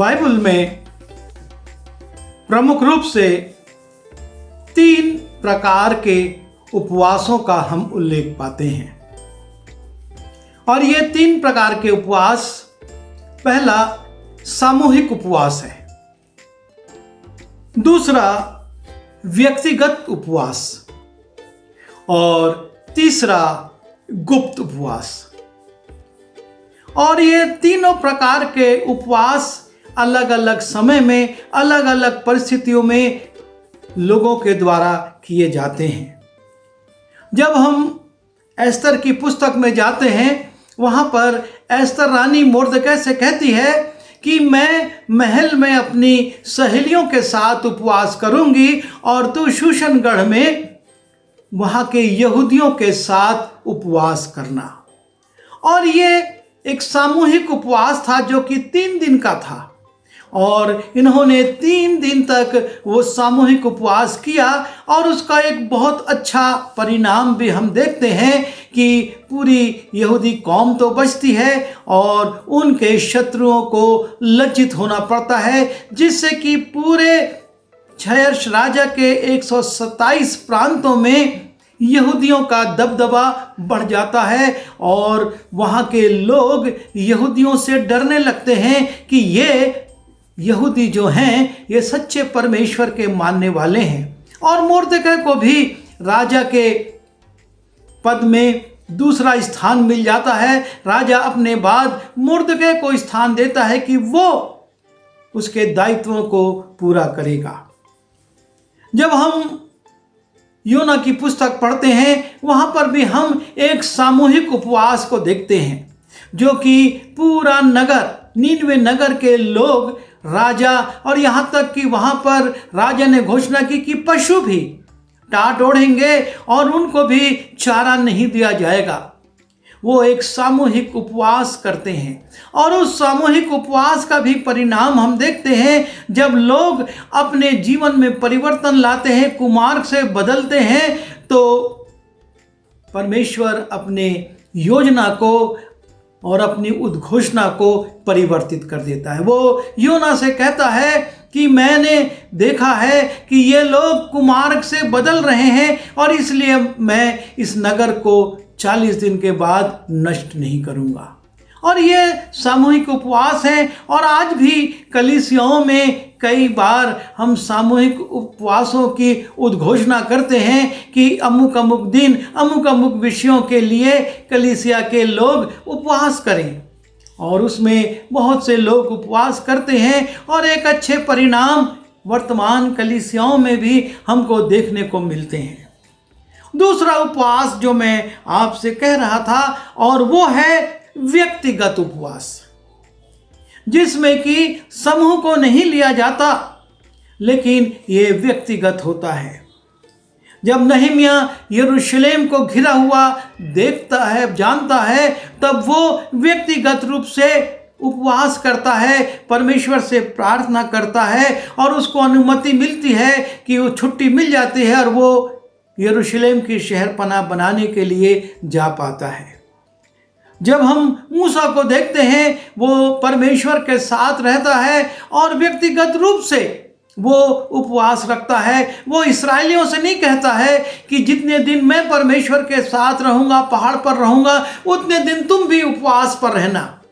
Bible में प्रमुख रूप से 3 प्रकार के उपवासों का हम उल्लेख पाते हैं। और ये 3 प्रकार के उपवास, पहला सामूहिक उपवास है, दूसरा व्यक्तिगत उपवास और तीसरा गुप्त उपवास। और ये तीनों प्रकार के उपवास अलग अलग समय में, अलग अलग परिस्थितियों में लोगों के द्वारा किए जाते हैं। जब हम एस्तर की पुस्तक में जाते हैं, वहाँ पर एस्तर रानी मोर्दकै से कहती है कि मैं महल में अपनी सहेलियों के साथ उपवास करूंगी और तू शूशनगढ़ में वहाँ के यहूदियों के साथ उपवास करना। और ये एक सामूहिक उपवास था जो कि 3 दिन का था और इन्होंने 3 दिन तक वो सामूहिक उपवास किया और उसका एक बहुत अच्छा परिणाम भी हम देखते हैं कि पूरी यहूदी कौम तो बचती है और उनके शत्रुओं को लज्जित होना पड़ता है, जिससे कि पूरे क्षयर्ष राजा के 127 प्रांतों में यहूदियों का दबदबा बढ़ जाता है और वहाँ के लोग यहूदियों से डरने लगते हैं कि ये यहूदी जो हैं ये सच्चे परमेश्वर के मानने वाले हैं। और मोर्दकै को भी राजा के पद में दूसरा स्थान मिल जाता है। राजा अपने बाद मोर्दकै को स्थान देता है कि वो उसके दायित्वों को पूरा करेगा। जब हम योना की पुस्तक पढ़ते हैं, वहाँ पर भी हम एक सामूहिक उपवास को देखते हैं, जो कि पूरा नगर, नीनवे नगर के लोग, राजा और यहाँ तक कि वहाँ पर राजा ने घोषणा की कि पशु भी टाट ओढ़ेंगे और उनको भी चारा नहीं दिया जाएगा। वो एक सामूहिक उपवास करते हैं और उस सामूहिक उपवास का भी परिणाम हम देखते हैं। जब लोग अपने जीवन में परिवर्तन लाते हैं, कुमार्ग से बदलते हैं, तो परमेश्वर अपने योजना को और अपनी उद्घोषणा को परिवर्तित कर देता है। वो योना से कहता है कि मैंने देखा है कि ये लोग कुमार्ग से बदल रहे हैं और इसलिए मैं इस नगर को 40 दिन के बाद नष्ट नहीं करूंगा। और ये सामूहिक उपवास है। और आज भी कलीसियाओं में कई बार हम सामूहिक उपवासों की उद्घोषणा करते हैं कि अमुक अमुक दिन, अमुक अमुक विषयों के लिए कलीसिया के लोग उपवास करें। और उसमें बहुत से लोग उपवास करते हैं और एक अच्छे परिणाम वर्तमान कलीसियाओं में भी हमको देखने को मिलते हैं। दूसरा उपवास जो मैं आपसे कह रहा था, और वो है व्यक्तिगत उपवास, जिसमें कि समूह को नहीं लिया जाता, लेकिन ये व्यक्तिगत होता है। जब नहम्याह यरूशलेम को घिरा हुआ देखता है, जानता है, तब वो व्यक्तिगत रूप से उपवास करता है, परमेश्वर से प्रार्थना करता है और उसको अनुमति मिलती है कि वो छुट्टी मिल जाती है और वो यरूशलेम की शहरपनाह बनाने के लिए जा पाता है। जब हम मूसा को देखते हैं, वो परमेश्वर के साथ रहता है और व्यक्तिगत रूप से वो उपवास रखता है। वो इस्राएलियों से नहीं कहता है कि जितने दिन मैं परमेश्वर के साथ रहूंगा, पहाड़ पर रहूंगा, उतने दिन तुम भी उपवास पर रहना।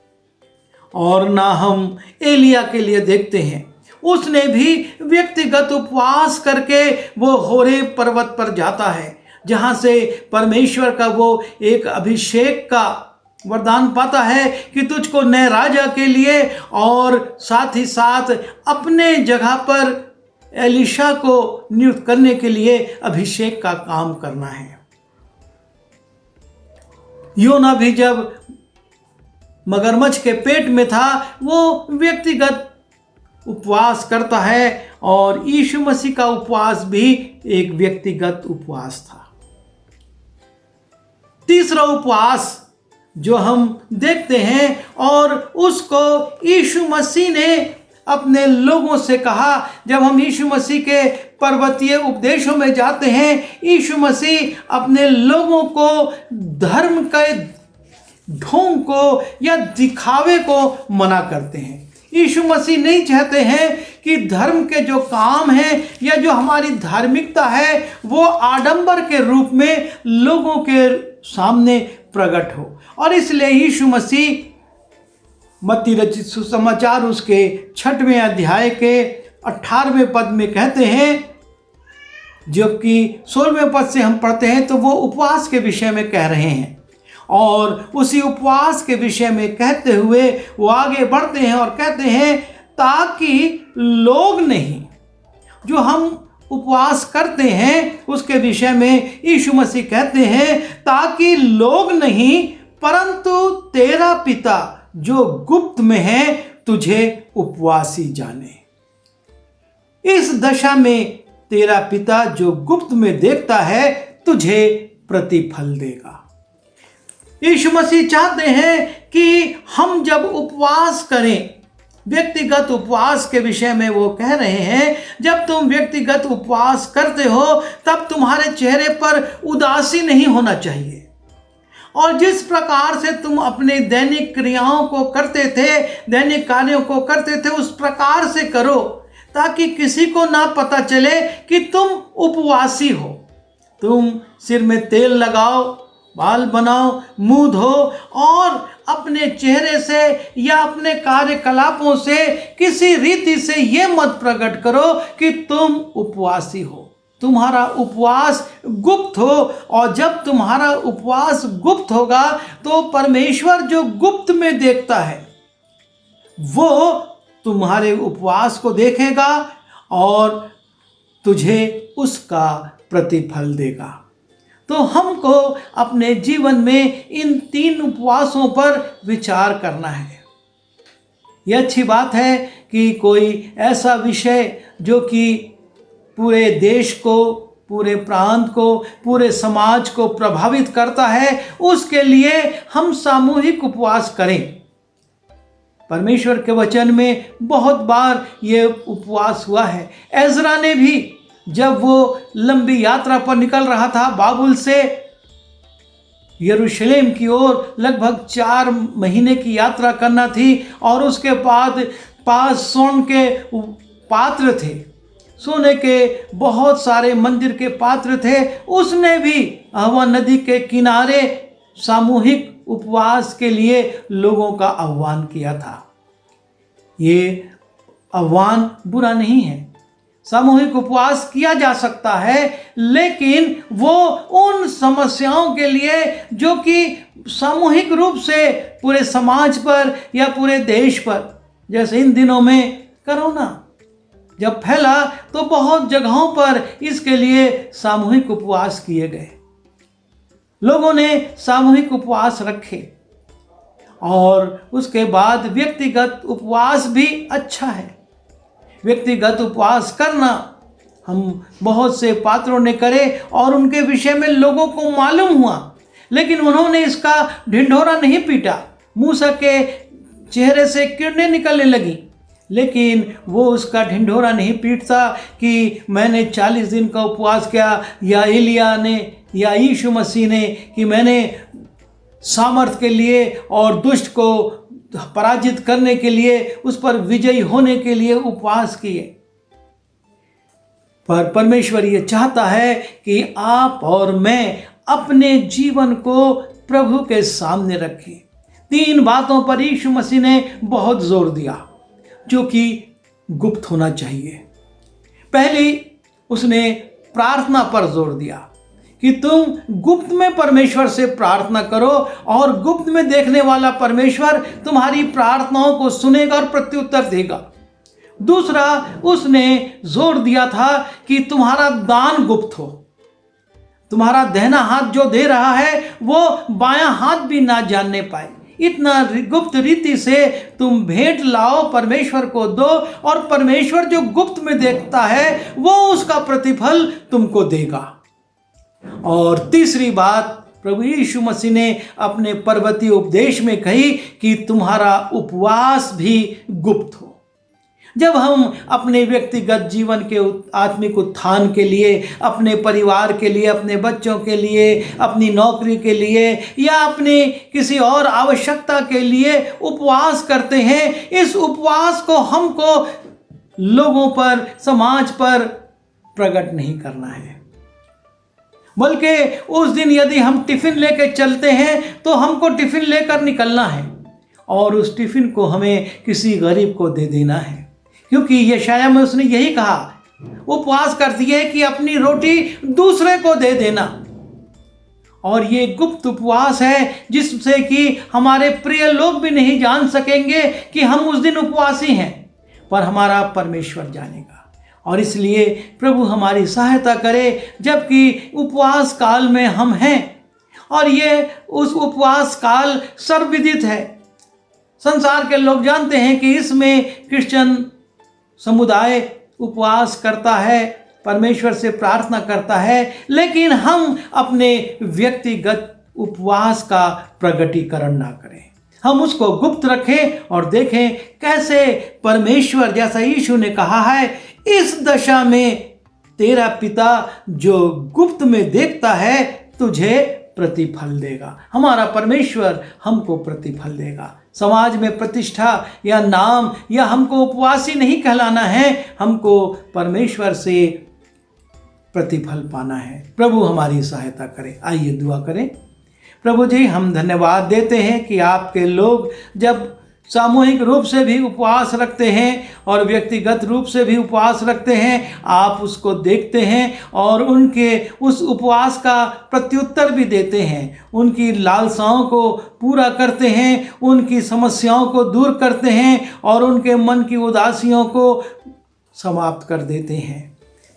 और ना हम एलिया के लिए देखते हैं, उसने भी व्यक्तिगत उपवास करके वो होरेब पर्वत पर जाता है, जहाँ से परमेश्वर का वो एक अभिषेक का वरदान पाता है कि तुझको नए राजा के लिए और साथ ही साथ अपने जगह पर एलीशा को नियुक्त करने के लिए अभिषेक का काम करना है। योना भी जब मगरमच्छ के पेट में था, वो व्यक्तिगत उपवास करता है और यीशु मसीह का उपवास भी एक व्यक्तिगत उपवास था। तीसरा उपवास जो हम देखते हैं, और उसको यीशु मसीह ने अपने लोगों से कहा। जब हम यीशु मसीह के पर्वतीय उपदेशों में जाते हैं, यीशु मसीह अपने लोगों को धर्म के ढोंग को या दिखावे को मना करते हैं। यीशु मसीह नहीं चाहते हैं कि धर्म के जो काम हैं या जो हमारी धार्मिकता है वो आडंबर के रूप में लोगों के सामने प्रकट हो। और इसलिए यीशु मसीह मत्ती रचित सुसमाचार उसके 6वें अध्याय के 18वें पद में कहते हैं, जबकि 16वें पद से हम पढ़ते हैं तो वो उपवास के विषय में कह रहे हैं। और उसी उपवास के विषय में कहते हुए वो आगे बढ़ते हैं और कहते हैं, ताकि लोग नहीं, जो हम उपवास करते हैं उसके विषय में यीशु मसीह कहते हैं, ताकि लोग नहीं परंतु तेरा पिता जो गुप्त में है तुझे उपवासी जाने। इस दशा में तेरा पिता जो गुप्त में देखता है तुझे प्रतिफल देगा। यीशु मसीह चाहते हैं कि हम जब उपवास करें, व्यक्तिगत उपवास के विषय में वो कह रहे हैं, जब तुम व्यक्तिगत उपवास करते हो तब तुम्हारे चेहरे पर उदासी नहीं होना चाहिए। और जिस प्रकार से तुम अपने दैनिक क्रियाओं को करते थे, दैनिक कार्यों को करते थे, उस प्रकार से करो, ताकि किसी को ना पता चले कि तुम उपवासी हो। तुम सिर में तेल लगाओ, बाल बनाओ, मुंह धो और अपने चेहरे से या अपने कार्यकलापों से किसी रीति से ये मत प्रकट करो कि तुम उपवासी हो। तुम्हारा उपवास गुप्त हो, और जब तुम्हारा उपवास गुप्त होगा तो परमेश्वर जो गुप्त में देखता है वो तुम्हारे उपवास को देखेगा और तुझे उसका प्रतिफल देगा। तो हमको अपने जीवन में इन 3 उपवासों पर विचार करना है। यह अच्छी बात है कि कोई ऐसा विषय जो कि पूरे देश को, पूरे प्रांत को, पूरे समाज को प्रभावित करता है, उसके लिए हम सामूहिक उपवास करें। परमेश्वर के वचन में बहुत बार ये उपवास हुआ है। एजरा ने भी जब वो लंबी यात्रा पर निकल रहा था, बाबुल से यरूशलेम की ओर लगभग 4 महीने की यात्रा करना थी, और उसके बाद पास सोने के पात्र थे, सोने के बहुत सारे मंदिर के पात्र थे। उसने भी अहवा नदी के किनारे सामूहिक उपवास के लिए लोगों का आह्वान किया था। ये आह्वान बुरा नहीं है, सामूहिक उपवास किया जा सकता है, लेकिन वो उन समस्याओं के लिए जो कि सामूहिक रूप से पूरे समाज पर या पूरे देश पर, जैसे इन दिनों में कोरोना जब फैला तो बहुत जगहों पर इसके लिए सामूहिक उपवास किए गए। लोगों ने सामूहिक उपवास रखे, और उसके बाद व्यक्तिगत उपवास भी अच्छा है। व्यक्तिगत उपवास करना हम बहुत से पात्रों ने करे और उनके विषय में लोगों को मालूम हुआ, लेकिन उन्होंने इसका ढिंढोरा नहीं पीटा। मूसा के चेहरे से किरणें निकलने लगी, लेकिन वो उसका ढिंढोरा नहीं पीटता कि मैंने 40 दिन का उपवास किया, या एलिया ने या यीशु मसीह ने कि मैंने सामर्थ के लिए और दुष्ट को पराजित करने के लिए, उस पर विजयी होने के लिए उपवास किए। पर परमेश्वर ये चाहता है कि आप और मैं अपने जीवन को प्रभु के सामने रखें। 3 बातों पर यीशु मसीह ने बहुत जोर दिया जो कि गुप्त होना चाहिए। पहली, उसने प्रार्थना पर जोर दिया कि तुम गुप्त में परमेश्वर से प्रार्थना करो, और गुप्त में देखने वाला परमेश्वर तुम्हारी प्रार्थनाओं को सुनेगा और प्रत्युत्तर देगा। दूसरा, उसने जोर दिया था कि तुम्हारा दान गुप्त हो। तुम्हारा दाहिना हाथ जो दे रहा है वो बायां हाथ भी ना जानने पाए, इतना गुप्त रीति से तुम भेंट लाओ, परमेश्वर को दो, और परमेश्वर जो गुप्त में देखता है वो उसका प्रतिफल तुमको देगा। और तीसरी बात प्रभु यीशु मसीह ने अपने पर्वतीय उपदेश में कही कि तुम्हारा उपवास भी गुप्त हो। जब हम अपने व्यक्तिगत जीवन के आत्मिक उत्थान के लिए, अपने परिवार के लिए, अपने बच्चों के लिए, अपनी नौकरी के लिए या अपनी किसी और आवश्यकता के लिए उपवास करते हैं, इस उपवास को हमको लोगों पर, समाज पर प्रकट नहीं करना है, बल्कि उस दिन यदि हम टिफिन लेकर चलते हैं तो हमको टिफिन लेकर निकलना है और उस टिफिन को हमें किसी गरीब को दे देना है, क्योंकि यशायाह में उसने यही कहा, उपवास करती है कि अपनी रोटी दूसरे को दे देना। और ये गुप्त उपवास है जिससे कि हमारे प्रिय लोग भी नहीं जान सकेंगे कि हम उस दिन उपवासी हैं, पर हमारा परमेश्वर जानेगा। और इसलिए प्रभु हमारी सहायता करे, जबकि उपवास काल में हम हैं और ये उस उपवास काल सर्वविदित है। संसार के लोग जानते हैं कि इसमें क्रिश्चियन समुदाय उपवास करता है, परमेश्वर से प्रार्थना करता है, लेकिन हम अपने व्यक्तिगत उपवास का प्रगटीकरण ना करें। हम उसको गुप्त रखें और देखें कैसे परमेश्वर, जैसा यीशु ने कहा है, इस दशा में तेरा पिता जो गुप्त में देखता है तुझे प्रतिफल देगा। हमारा परमेश्वर हमको प्रतिफल देगा। समाज में प्रतिष्ठा या नाम या हमको उपवासी नहीं कहलाना है, हमको परमेश्वर से प्रतिफल पाना है। प्रभु हमारी सहायता करे। आइए दुआ करें। प्रभु जी, हम धन्यवाद देते हैं कि आपके लोग जब सामूहिक रूप से भी उपवास रखते हैं और व्यक्तिगत रूप से भी उपवास रखते हैं, आप उसको देखते हैं और उनके उस उपवास का प्रत्युत्तर भी देते हैं, उनकी लालसाओं को पूरा करते हैं, उनकी समस्याओं को दूर करते हैं और उनके मन की उदासियों को समाप्त कर देते हैं।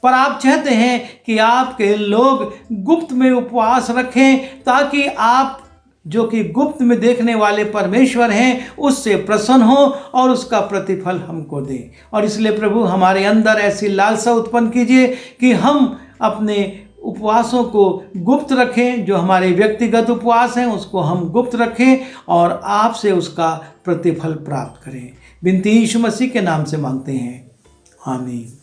पर आप चाहते हैं कि आपके लोग गुप्त में उपवास रखें, ताकि आप जो कि गुप्त में देखने वाले परमेश्वर हैं उससे प्रसन्न हो और उसका प्रतिफल हमको दे। और इसलिए प्रभु हमारे अंदर ऐसी लालसा उत्पन्न कीजिए कि हम अपने उपवासों को गुप्त रखें, जो हमारे व्यक्तिगत उपवास हैं उसको हम गुप्त रखें और आपसे उसका प्रतिफल प्राप्त करें। विनती यीशु मसीह के नाम से मांगते हैं, आमीन।